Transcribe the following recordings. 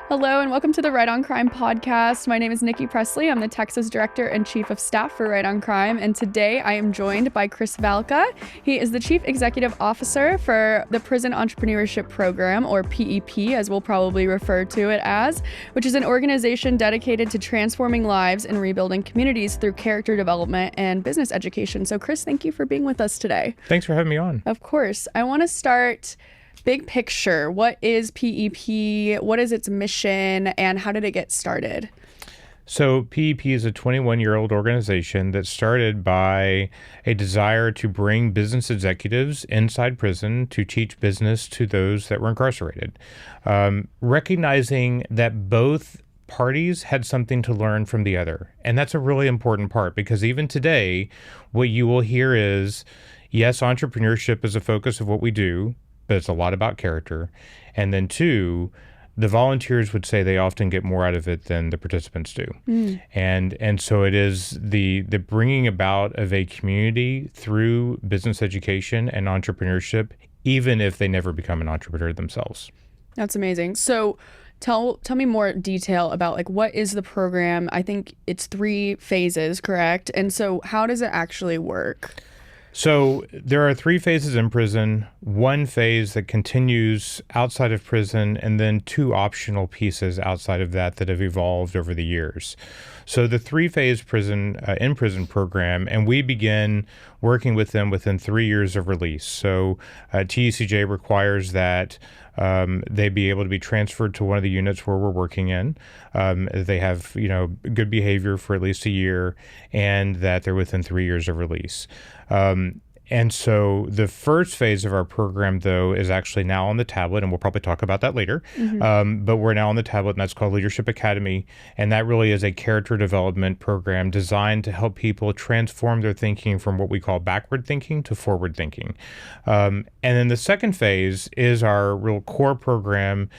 Hello and welcome to the Right on Crime podcast. My name is Nikki Pressley. I'm the Texas Director and Chief of Staff for Right on Crime, and today I am joined by Chris Valka. He is the Chief Executive Officer for the Prison Entrepreneurship Program, or PEP, as we'll probably refer to it as, which is an organization dedicated to transforming lives and rebuilding communities through character development and business education. So Chris, thank you for being with us today. Thanks for having me on. Of course. I want to start big picture. What is PEP? What is its mission? And how did it get started? So PEP is a 21-year-old organization that started by a desire to bring business executives inside prison to teach business to those that were incarcerated, recognizing that both parties had something to learn from the other. And that's a really important part, because even today, what you will hear is, yes, entrepreneurship is a focus of what we do, but it's a lot about character. And then two, the volunteers would say they often get more out of it than the participants do. And so it is the bringing about of a community through business education and entrepreneurship, even if they never become an entrepreneur themselves. That's amazing. So tell me more detail about what is the program? I think it's 3 phases, correct? And so how does it actually work? So there are 3 phases in prison, 1 phase that continues outside of prison, and then 2 optional pieces outside of that have evolved over the years. So the 3-phase in-prison program, and we begin working with them within 3 years of release. So TECJ requires that they be able to be transferred to one of the units where we're working in. They have, good behavior for at least a year, and that they're within 3 years of release. And so the first phase of our program, though, is actually now on the tablet, and we'll probably talk about that later. But we're now on the tablet, and that's called Leadership Academy. And that really is a character development program designed to help people transform their thinking from what we call backward thinking to forward thinking. And then the second phase is our real core program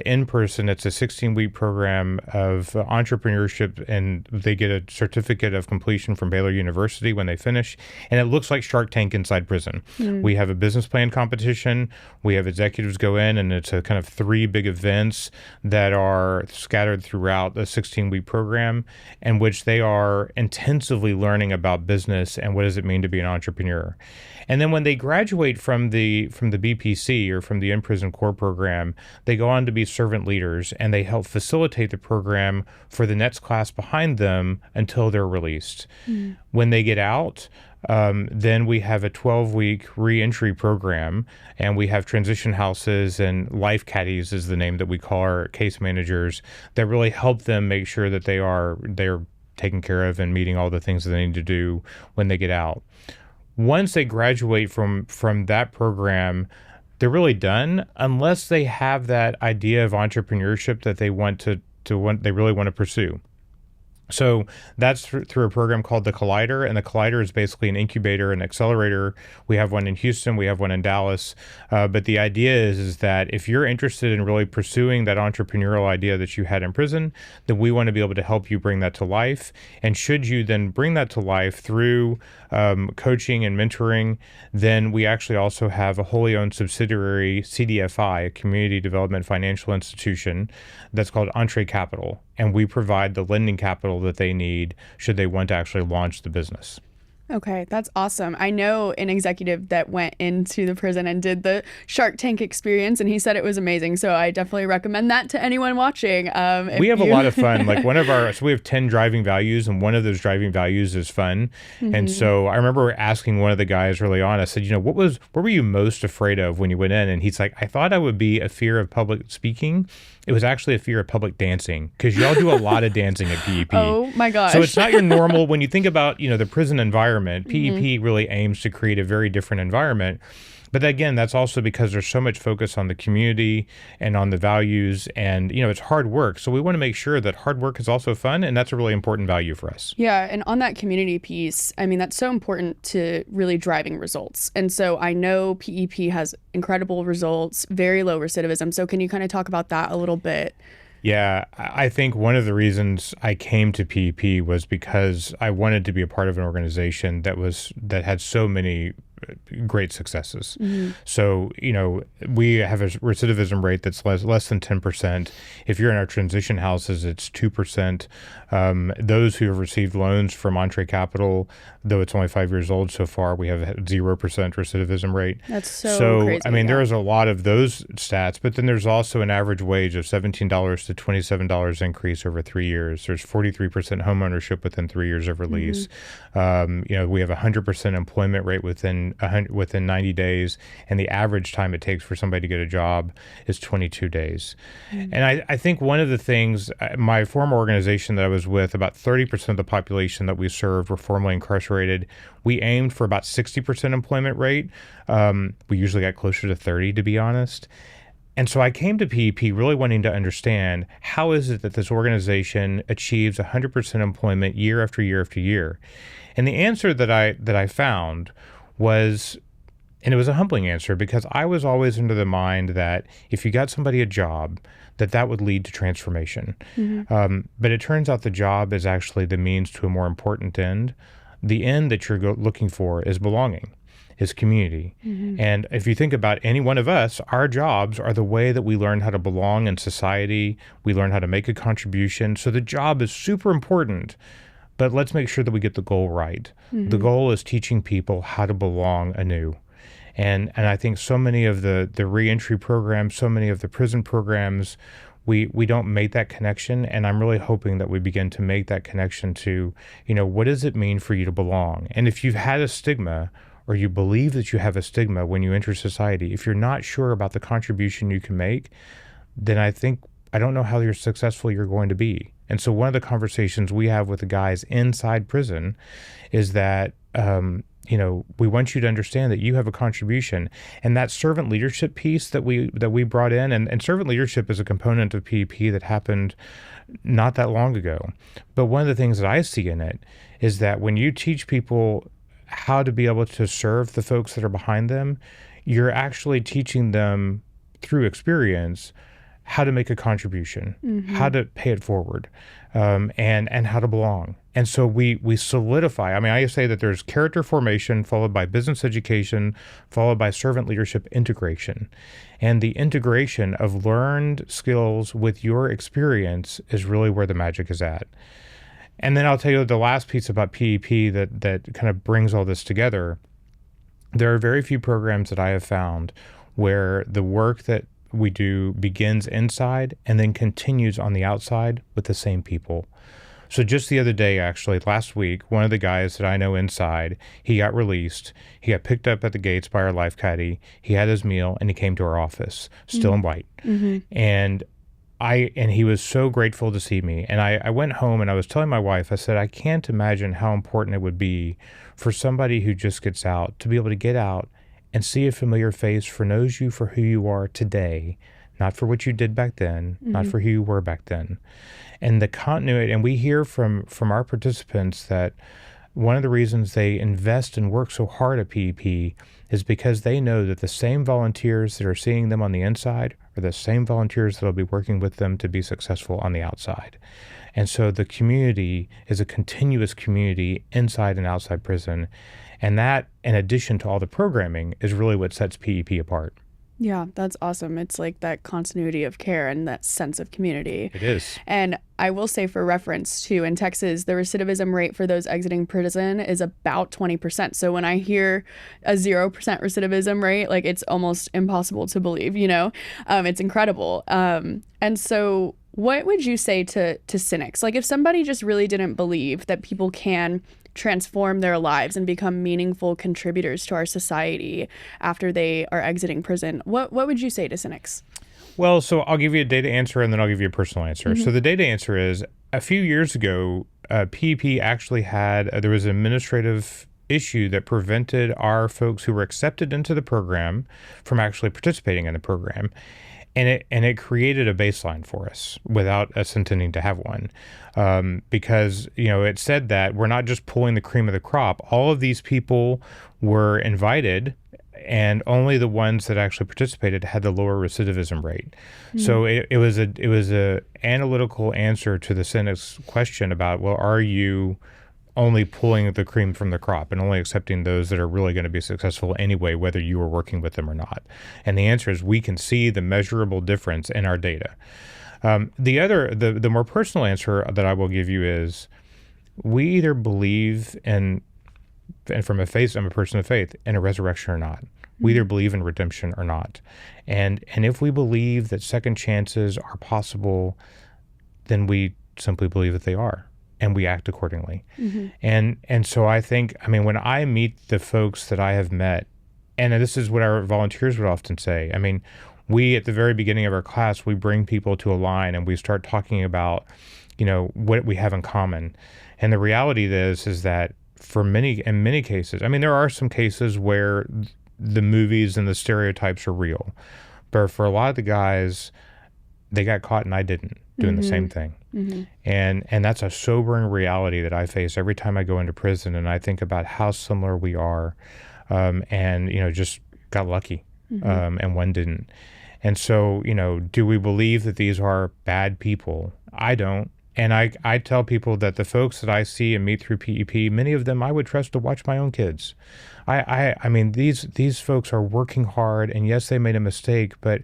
in person. It's a 16-week program of entrepreneurship, and they get a certificate of completion from Baylor University when they finish. And it looks like Shark Tank inside prison. We have a business plan competition. We have executives go in, and it's a kind of 3 big events that are scattered throughout the 16-week program, in which they are intensively learning about business and what does it mean to be an entrepreneur. And then when they graduate from the BPC, or from the in-prison core program, they go on to be servant leaders, and they help facilitate the program for the next class behind them until they're released. When they get out, then we have a 12-week re-entry program, and we have transition houses, and life caddies is the name that we call our case managers, that really help them make sure that they're taken care of and meeting all the things that they need to do when they get out. Once they graduate from that program, they're really done, unless they have that idea of entrepreneurship that they really want to pursue. So that's through a program called the Collider, and the Collider is basically an incubator and accelerator. We have one in Houston, we have one in Dallas, but the idea is that if you're interested in really pursuing that entrepreneurial idea that you had in prison, then we want to be able to help you bring that to life. And should you then bring that to life through coaching and mentoring, then we actually also have a wholly owned subsidiary, CDFI, a Community Development Financial Institution, that's called Entree Capital. And we provide the lending capital that they need should they want to actually launch the business. Okay, that's awesome. I know an executive that went into the prison and did the Shark Tank experience, and he said it was amazing. So I definitely recommend that to anyone watching. We have a lot of fun. So we have 10 driving values, and one of those driving values is fun. And so I remember asking one of the guys early on, I said, what were you most afraid of when you went in? And he's like, I thought I would be a fear of public speaking. It was actually a fear of public dancing, because y'all do a lot of dancing at PEP. Oh my gosh. So it's not your normal, when you think about, the prison environment, PEP really aims to create a very different environment. But again, that's also because there's so much focus on the community and on the values, and, it's hard work. So we want to make sure that hard work is also fun, and that's a really important value for us. Yeah. And on that community piece, that's so important to really driving results. And so I know PEP has incredible results, very low recidivism. So can you kind of talk about that a little bit? Yeah, I think one of the reasons I came to PEP was because I wanted to be a part of an organization that had so many great successes. So, we have a recidivism rate that's less than 10%. If you're in our transition houses, it's 2%. Those who have received loans from Entree Capital, though it's only 5 years old so far, we have a 0% recidivism rate. That's so crazy. I mean, there's a lot of those stats, but then there's also an average wage of $17 to $27 increase over 3 years. There's 43% home ownership within 3 years of release. We have a 100% employment rate within 90 days, and the average time it takes for somebody to get a job is 22 days. And I think one of the things, my former organization that I was with, about 30% of the population that we served were formerly incarcerated. We aimed for about 60% employment rate. We usually got closer to 30, to be honest. And so I came to PEP really wanting to understand, how is it that this organization achieves 100% employment year after year after year? And the answer that I found was, and it was a humbling answer, because I was always under the mind that if you got somebody a job, that would lead to transformation. But it turns out the job is actually the means to a more important end. The end that you're looking for is belonging, is community. And if you think about any one of us, our jobs are the way that we learn how to belong in society. We learn how to make a contribution. So the job is super important, but let's make sure that we get the goal right. The goal is teaching people how to belong anew. And I think so many of the reentry programs, so many of the prison programs, we don't make that connection. And I'm really hoping that we begin to make that connection to, what does it mean for you to belong? And if you've had a stigma, or you believe that you have a stigma when you enter society, if you're not sure about the contribution you can make, then I don't know how successful you're going to be. And so one of the conversations we have with the guys inside prison is that, we want you to understand that you have a contribution. And that servant leadership piece that we brought in, and servant leadership is a component of PEP that happened not that long ago. But one of the things that I see in it is that when you teach people how to be able to serve the folks that are behind them, you're actually teaching them through experience how to make a contribution, how to pay it forward, and how to belong. And so we solidify. I mean, I say that there's character formation followed by business education, followed by servant leadership integration. And the integration of learned skills with your experience is really where the magic is at. And then I'll tell you the last piece about PEP that kind of brings all this together. There are very few programs that I have found where the work that we do begins inside and then continues on the outside with the same people. So just the other day, actually, last week, one of the guys that I know inside, he got released. He got picked up at the gates by our life caddy. He had his meal and he came to our office, still in white. And he was so grateful to see me. And I went home and I was telling my wife, I said, I can't imagine how important it would be for somebody who just gets out to be able to get out and see a familiar face knows you for who you are today, not for what you did back then, not for who you were back then. And the continuity, and we hear from our participants that one of the reasons they invest and work so hard at PEP is because they know that the same volunteers that are seeing them on the inside are the same volunteers that will be working with them to be successful on the outside. And so the community is a continuous community inside and outside prison. And that, in addition to all the programming, is really what sets PEP apart. Yeah, that's awesome. It's like that continuity of care and that sense of community. It is. And I will say, for reference too, in Texas, the recidivism rate for those exiting prison is about 20%. So when I hear a 0% recidivism rate, like, it's almost impossible to believe, it's incredible. And so what would you say to cynics? Like, if somebody just really didn't believe that people can transform their lives and become meaningful contributors to our society after they are exiting prison, what would you say to cynics? Well, so I'll give you a data answer and then I'll give you a personal answer. So the data answer is, a few years ago, PEP actually there was an administrative issue that prevented our folks who were accepted into the program from actually participating in the program. And it created a baseline for us without us intending to have one, because it said that we're not just pulling the cream of the crop. All of these people were invited, and only the ones that actually participated had the lower recidivism rate. So it was a analytical answer to the cynic's question about, well, are you only pulling the cream from the crop and only accepting those that are really going to be successful anyway, whether you are working with them or not? And the answer is we can see the measurable difference in our data. The more personal answer that I will give you is we either believe in, and from a faith, I'm a person of faith, in a resurrection or not. We either believe in redemption or not. And if we believe that second chances are possible, then we simply believe that they are, and we act accordingly. And so I think, when I meet the folks that I have met, and this is what our volunteers would often say, we, at the very beginning of our class, we bring people to a line and we start talking about, what we have in common. And the reality is that in many cases, there are some cases where the movies and the stereotypes are real, but for a lot of the guys, they got caught and I didn't, doing the same thing. And that's a sobering reality that I face every time I go into prison, and I think about how similar we are, and just got lucky, and one didn't. And so, do we believe that these are bad people? I don't. And I tell people that the folks that I see and meet through PEP, many of them I would trust to watch my own kids. These folks are working hard, and yes, they made a mistake, but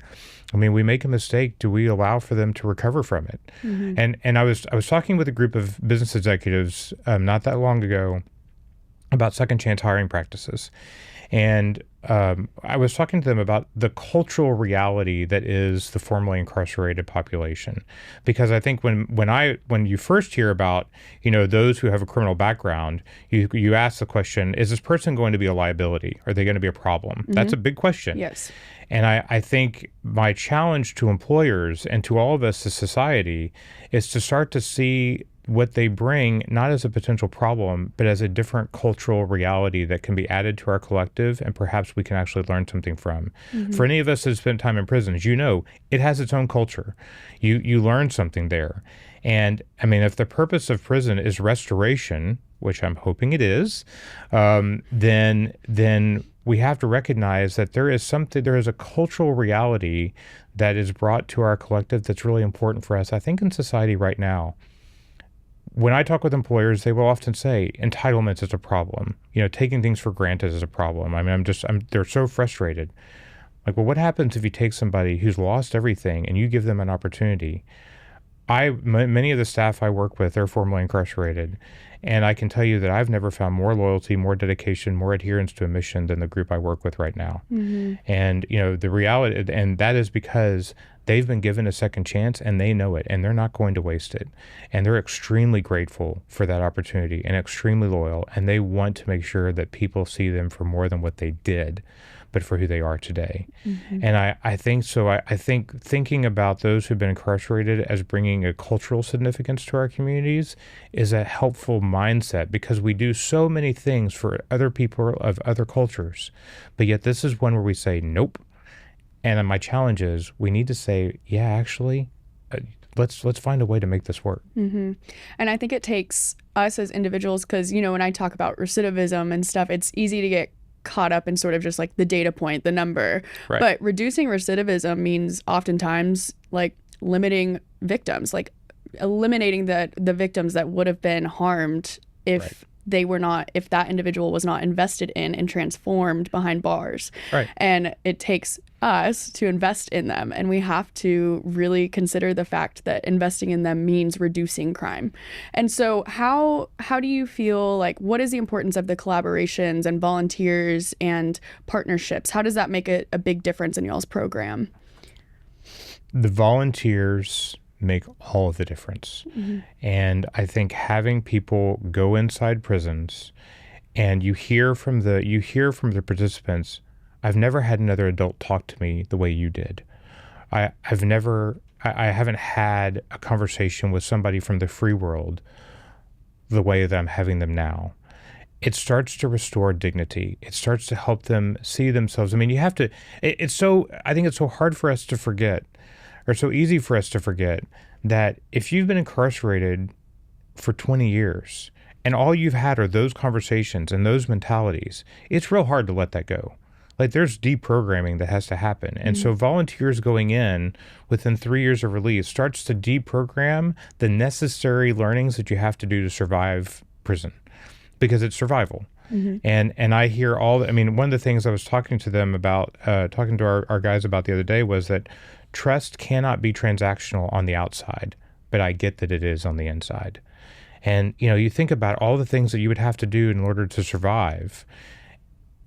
we make a mistake. Do we allow for them to recover from it? And I was talking with a group of business executives not that long ago about second chance hiring practices. And I was talking to them about the cultural reality that is the formerly incarcerated population, because I think when you first hear about those who have a criminal background, you ask the question: is this person going to be a liability? Are they going to be a problem? That's a big question. Yes. And I think my challenge to employers and to all of us as society is to start to see what they bring not as a potential problem, but as a different cultural reality that can be added to our collective, and perhaps we can actually learn something from. For any of us that spent time in prisons, it has its own culture. You learn something there. And if the purpose of prison is restoration, which I'm hoping it is, then we have to recognize that there is a cultural reality that is brought to our collective that's really important for us, I think, in society right now. When I talk with employers, they will often say entitlements is a problem. Taking things for granted is a problem. They're so frustrated. Like, well, what happens if you take somebody who's lost everything and you give them an opportunity? Many of the staff I work with are formerly incarcerated, and I can tell you that I've never found more loyalty, more dedication, more adherence to a mission than the group I work with right now. And the reality, and that is because they've been given a second chance, and they know it, and they're not going to waste it. And they're extremely grateful for that opportunity and extremely loyal, and they want to make sure that people see them for more than what they did, but for who they are today. And I think so. I think thinking about those who've been incarcerated as bringing a cultural significance to our communities is a helpful mindset, because we do so many things for other people of other cultures, but yet this is one where we say, nope. And my challenge is we need to say, yeah, actually, let's find a way to make this work. And I think it takes us as individuals, because, when I talk about recidivism and stuff, it's easy to get caught up in sort of just like the data point, the number. Right. But reducing recidivism means oftentimes like limiting victims, like eliminating the victims that would have been harmed if if that individual was not invested in and transformed behind bars. Right. And it takes us to invest in them, and we have to really consider the fact that investing in them means reducing crime. And so how do you feel like, what is the importance of the collaborations and volunteers and partnerships? How does that make a big difference in y'all's program? The volunteers make all of the difference. And I think having people go inside prisons, and you hear from the participants, I've never had another adult talk to me the way you did. I haven't had a conversation with somebody from the free world the way that I'm having them now. It starts to restore dignity. It starts to help them see themselves. I think it's so hard for us to forget, or so easy for us to forget, that if you've been incarcerated for 20 years and all you've had are those conversations and those mentalities, it's real hard to let that go. Like, there's deprogramming that has to happen. And so volunteers going in within 3 years of release starts to deprogram the necessary learnings that you have to do to survive prison. because it's survival. And I hear one of the things I was talking to them about, talking to our guys about the other day, was that trust cannot be transactional on the outside, but I get that it is on the inside. And, you think about all the things that you would have to do in order to survive.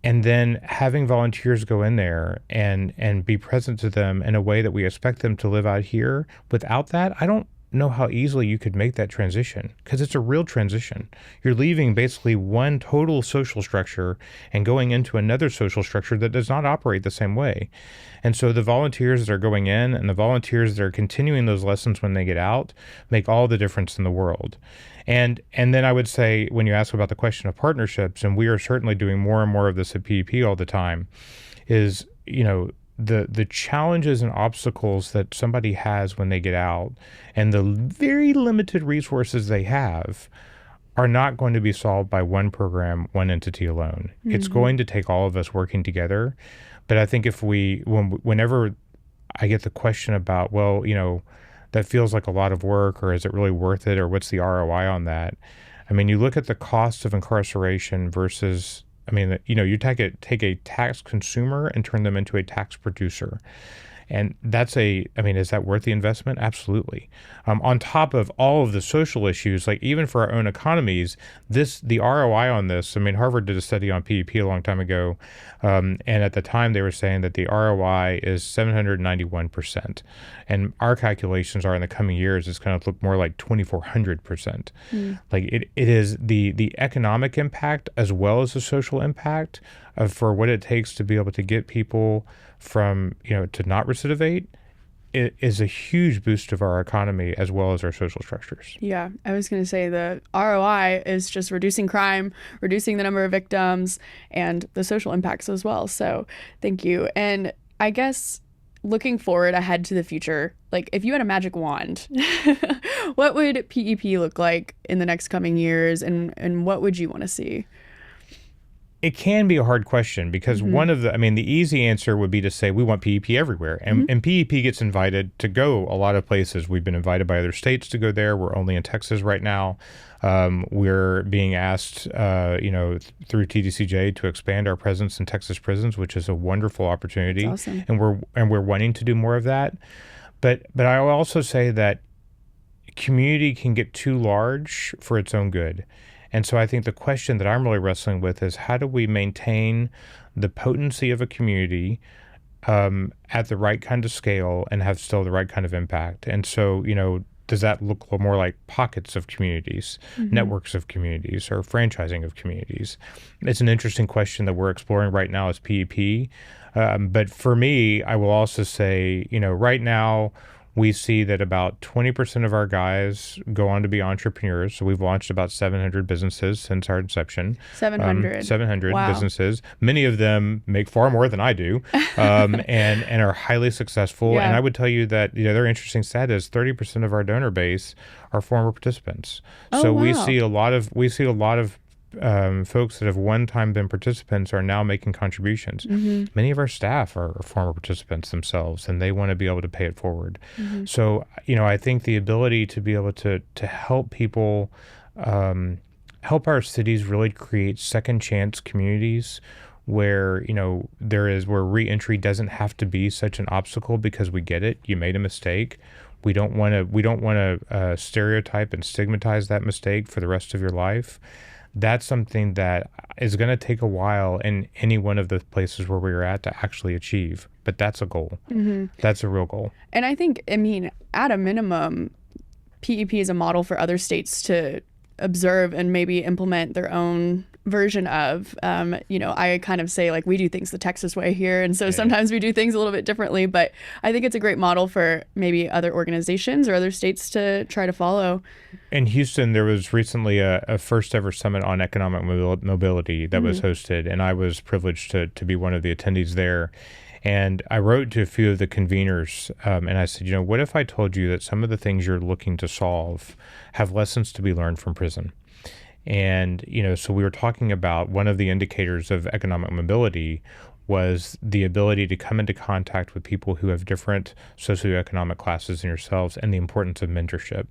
And then having volunteers go in there and be present to them in a way that we expect them to live out here. Without that, I don't know how easily you could make that transition, because it's a real transition. You're leaving basically one total social structure and going into another social structure that does not operate the same way. And so the volunteers that are going in and the volunteers that are continuing those lessons when they get out make all the difference in the world. And then I would say, when you ask about the question of partnerships, and we are certainly doing more and more of this at PEP all the time, is, the challenges and obstacles that somebody has when they get out and the very limited resources they have are not going to be solved by one program, one entity alone. It's going to take all of us working together. But I think whenever I get the question about, well, that feels like a lot of work, or is it really worth it, or what's the ROI on that? You look at the cost of incarceration versus, you take a tax consumer and turn them into a tax producer. And that's is that worth the investment? Absolutely. On top of all of the social issues, like even for our own economies, the ROI on this, Harvard did a study on PEP a long time ago. And at the time they were saying that the ROI is 791%. And our calculations are in the coming years, it's going to look more like 2,400%. Like it is the economic impact as well as the social impact for what it takes to be able to get people from, to not recidivate. It is a huge boost of our economy as well as our social structures. Yeah, I was going to say the ROI is just reducing crime, reducing the number of victims, and the social impacts as well. So thank you. And I guess looking forward ahead to the future, like if you had a magic wand, what would PEP look like in the next coming years, and what would you want to see? It can be a hard question, because one of the easy answer would be to say we want PEP everywhere. And PEP gets invited to go a lot of places. We've been invited by other states to go there. We're only in Texas right now. We're being asked, through TDCJ to expand our presence in Texas prisons, which is a wonderful opportunity. That's awesome. And we're wanting to do more of that. But I will also say that community can get too large for its own good. And so I think the question that I'm really wrestling with is, how do we maintain the potency of a community at the right kind of scale and have still the right kind of impact? And so, does that look more like pockets of communities, networks of communities, or franchising of communities? It's an interesting question that we're exploring right now as PEP. But for me, I will also say, right now, we see that about 20% of our guys go on to be entrepreneurs. So we've launched about 700 businesses since our inception. 700 Wow. businesses. Many of them make far more than I do, and are highly successful. Yeah. And I would tell you that their interesting stat is 30% of our donor base are former participants. So wow. we see a lot of folks that have one time been participants are now making contributions. Many of our staff are former participants themselves, and they want to be able to pay it forward. So, I think the ability to be able to help people, help our cities really create second chance communities where, where reentry doesn't have to be such an obstacle, because we get it. You made a mistake. We don't want to stereotype and stigmatize that mistake for the rest of your life. That's something that is going to take a while in any one of the places where we're at to actually achieve. But that's a goal. That's a real goal. And I think, at a minimum, PEP is a model for other states to observe and maybe implement their own version of. I kind of say, like, we do things the Texas way here, and so sometimes we do things a little bit differently, but I think it's a great model for maybe other organizations or other states to try to follow. In Houston, there was recently a first ever summit on economic mobility that was hosted, and I was privileged to be one of the attendees there. And I wrote to a few of the conveners, and I said, what if I told you that some of the things you're looking to solve have lessons to be learned from prison? And, so we were talking about one of the indicators of economic mobility was the ability to come into contact with people who have different socioeconomic classes than yourselves, and the importance of mentorship.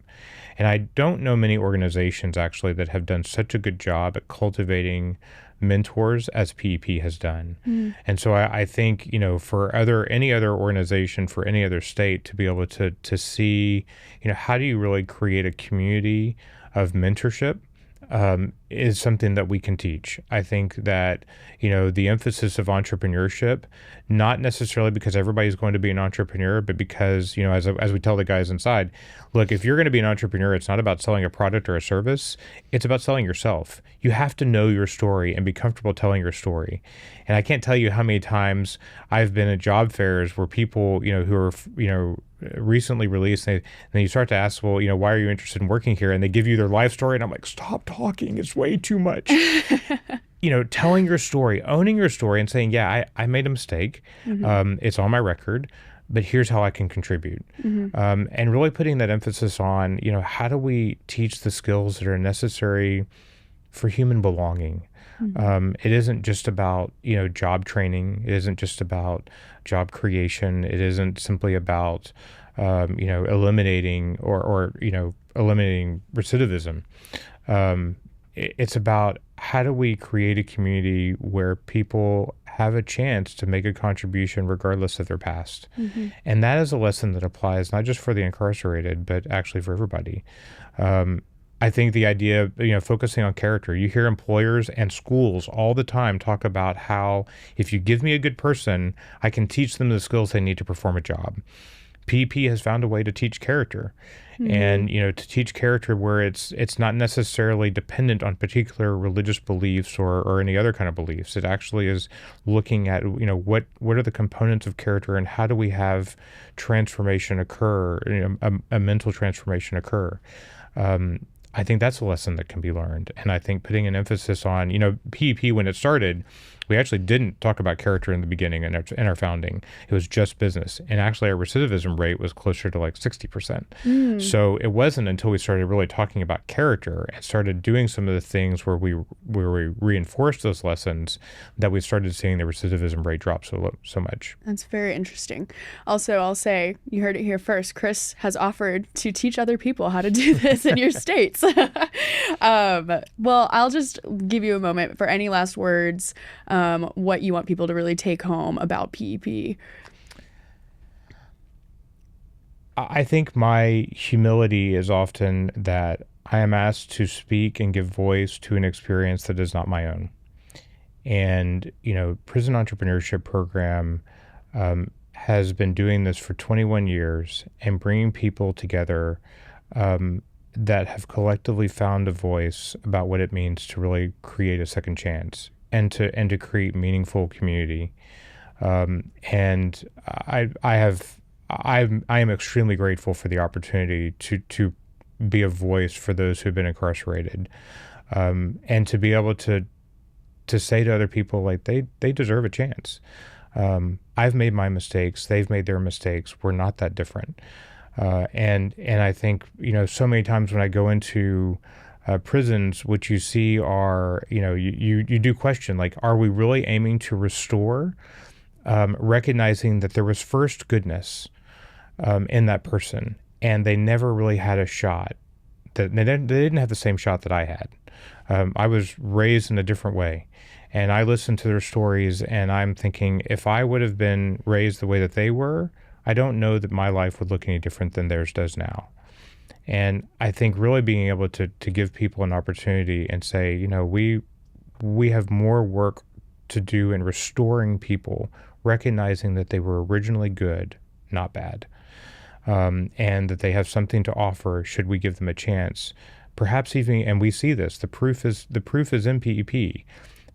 And I don't know many organizations actually that have done such a good job at cultivating mentors as PEP has done. And so I think, for any other organization, for any other state to be able to see, how do you really create a community of mentorship is something that we can teach. I think that, the emphasis of entrepreneurship, not necessarily because everybody's going to be an entrepreneur, but because, as we tell the guys inside, look, if you're going to be an entrepreneur, it's not about selling a product or a service. It's about selling yourself. You have to know your story and be comfortable telling your story. And I can't tell you how many times I've been at job fairs where people, who are, recently released, and then you start to ask, well, why are you interested in working here? And they give you their life story, and I'm like, stop talking. It's way too much. Telling your story, owning your story, and saying, yeah, I made a mistake. It's on my record, but here's how I can contribute. And really putting that emphasis on, how do we teach the skills that are necessary for human belonging? It isn't just about, job training. It isn't just about job creation. It isn't simply about, eliminating eliminating recidivism. It's about how do we create a community where people have a chance to make a contribution regardless of their past. And that is a lesson that applies not just for the incarcerated, but actually for everybody. I think the idea of, focusing on character, you hear employers and schools all the time talk about how if you give me a good person, I can teach them the skills they need to perform a job. PEP has found a way to teach character. And, to teach character where it's not necessarily dependent on particular religious beliefs or any other kind of beliefs. It actually is looking at, what are the components of character and how do we have transformation occur, a mental transformation occur. I think that's a lesson that can be learned. And I think putting an emphasis on, PEP, when it started, we actually didn't talk about character in the beginning in our founding. It was just business. And actually our recidivism rate was closer to like 60%. So it wasn't until we started really talking about character and started doing some of the things where we reinforced those lessons that we started seeing the recidivism rate drop so much. That's very interesting. Also, I'll say, you heard it here first, Chris has offered to teach other people how to do this in your states. Well, I'll just give you a moment for any last words, what you want people to really take home about PEP. I think my humility is often that I am asked to speak and give voice to an experience that is not my own. And, Prison Entrepreneurship Program has been doing this for 21 years and bringing people together that have collectively found a voice about what it means to really create a second chance and to create meaningful community. And I am extremely grateful for the opportunity to be a voice for those who've been incarcerated, and to be able to say to other people, like, they deserve a chance. I've made my mistakes. They've made their mistakes. We're not that different. And I think, so many times when I go into prisons, what you see are, you do question, like, are we really aiming to restore, recognizing that there was first goodness in that person, and they never really had a shot. They didn't have the same shot that I had. I was raised in a different way, and I listened to their stories, and I'm thinking, if I would have been raised the way that they were, I don't know that my life would look any different than theirs does now. And I think really being able to give people an opportunity and say, we have more work to do in restoring people, recognizing that they were originally good, not bad, and that they have something to offer should we give them a chance. Perhaps even, and we see this, the proof is in PEP,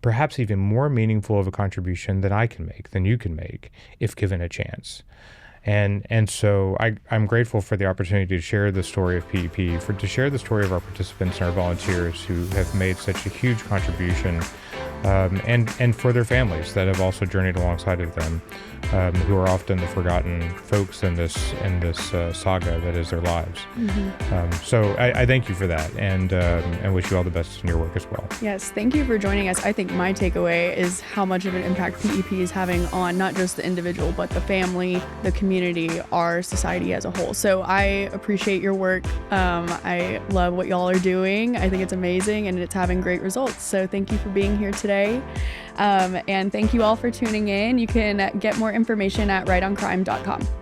perhaps even more meaningful of a contribution than I can make, than you can make, if given a chance. And so I'm grateful for the opportunity to share the story of PEP, to share the story of our participants and our volunteers who have made such a huge contribution, and for their families that have also journeyed alongside of them. who are often the forgotten folks in this saga that is their lives. So I thank you for that, and wish you all the best in your work as well. Yes, thank you for joining us. I think my takeaway is how much of an impact PEP is having on not just the individual, but the family, the community, our society as a whole. So I appreciate your work. I love what y'all are doing. I think it's amazing and it's having great results. So thank you for being here today. And thank you all for tuning in. You can get more information at rightoncrime.com.